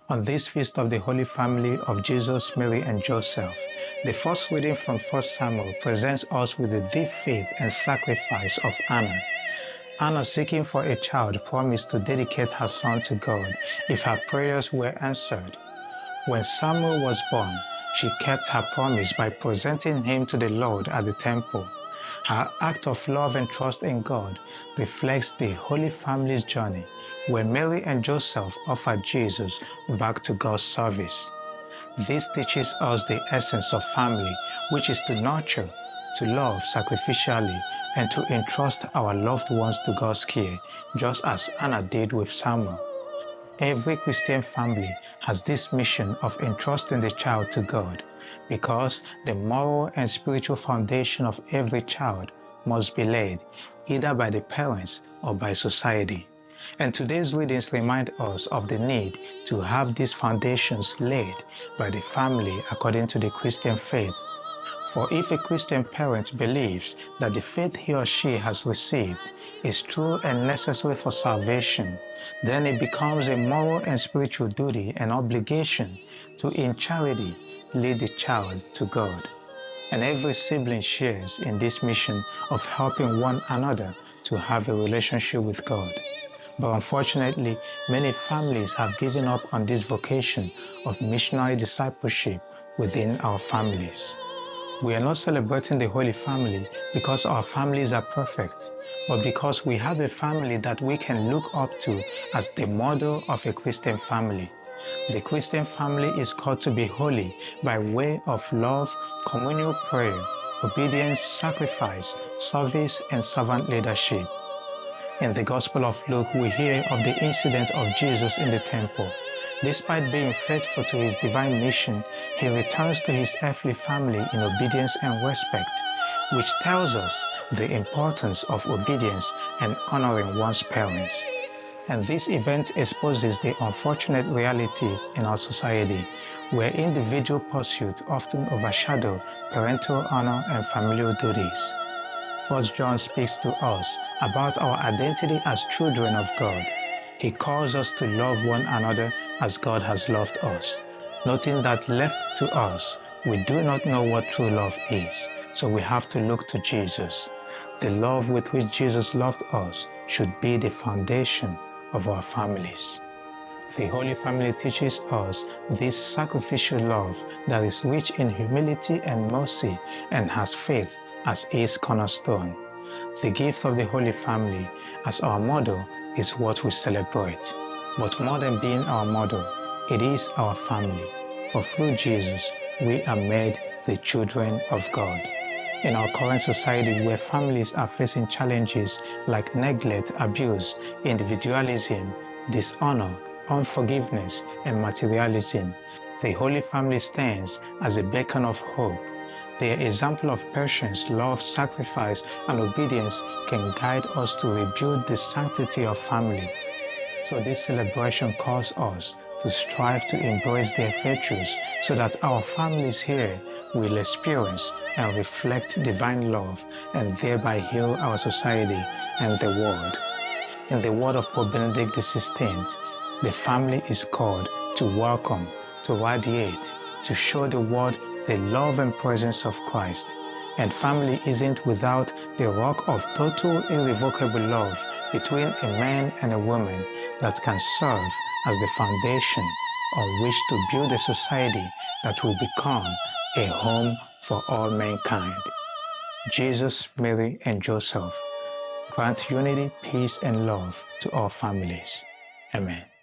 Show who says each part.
Speaker 1: On this feast of the Holy Family of Jesus, Mary, and Joseph, the first reading from 1 Samuel presents us with the deep faith and sacrifice of Anna. Anna, seeking for a child, promised to dedicate her son to God if her prayers were answered. When Samuel was born, she kept her promise by presenting him to the Lord at the temple. Her act of love and trust in God reflects the Holy Family's journey, where Mary and Joseph offered Jesus back to God's service. This teaches us the essence of family, which is to nurture, to love sacrificially, and to entrust our loved ones to God's care, just as Anna did with Samuel. Every Christian family has this mission of entrusting the child to God, because the moral and spiritual foundation of every child must be laid either by the parents or by society. And today's readings remind us of the need to have these foundations laid by the family according to the Christian faith. For if a Christian parent believes that the faith he or she has received is true and necessary for salvation, then it becomes a moral and spiritual duty and obligation to, in charity, lead the child to God. And every sibling shares in this mission of helping one another to have a relationship with God. But unfortunately, many families have given up on this vocation of missionary discipleship within our families. We are not celebrating the Holy Family because our families are perfect, but because we have a family that we can look up to as the model of a Christian family. The Christian family is called to be holy by way of love, communal prayer, obedience, sacrifice, service, and servant leadership. In the Gospel of Luke, we hear of the incident of Jesus in the temple. Despite being faithful to his divine mission, he returns to his earthly family in obedience and respect, which tells us the importance of obedience and honoring one's parents. And this event exposes the unfortunate reality in our society, where individual pursuits often overshadow parental honor and familial duties. 1 John speaks to us about our identity as children of God. He calls us to love one another as God has loved us, noting that left to us, we do not know what true love is, so we have to look to Jesus. The love with which Jesus loved us should be the foundation of our families. The Holy Family teaches us this sacrificial love that is rich in humility and mercy and has faith as its cornerstone. The gift of the Holy Family as our model is what we celebrate. But more than being our model, it is our family. For through Jesus, we are made the children of God. In our current society, where families are facing challenges like neglect, abuse, individualism, dishonor, unforgiveness, and materialism, the Holy Family stands as a beacon of hope. Their example of patience, love, sacrifice, and obedience can guide us to rebuild the sanctity of family. So this celebration calls us to strive to embrace their virtues so that our families here will experience and reflect divine love and thereby heal our society and the world. In the word of Pope Benedict XVI, the family is called to welcome, to radiate, to show the world the love and presence of Christ. And family isn't without the rock of total irrevocable love between a man and a woman that can serve as the foundation on which to build a society that will become a home for all mankind. Jesus, Mary, and Joseph grant unity, peace, and love to all families. Amen.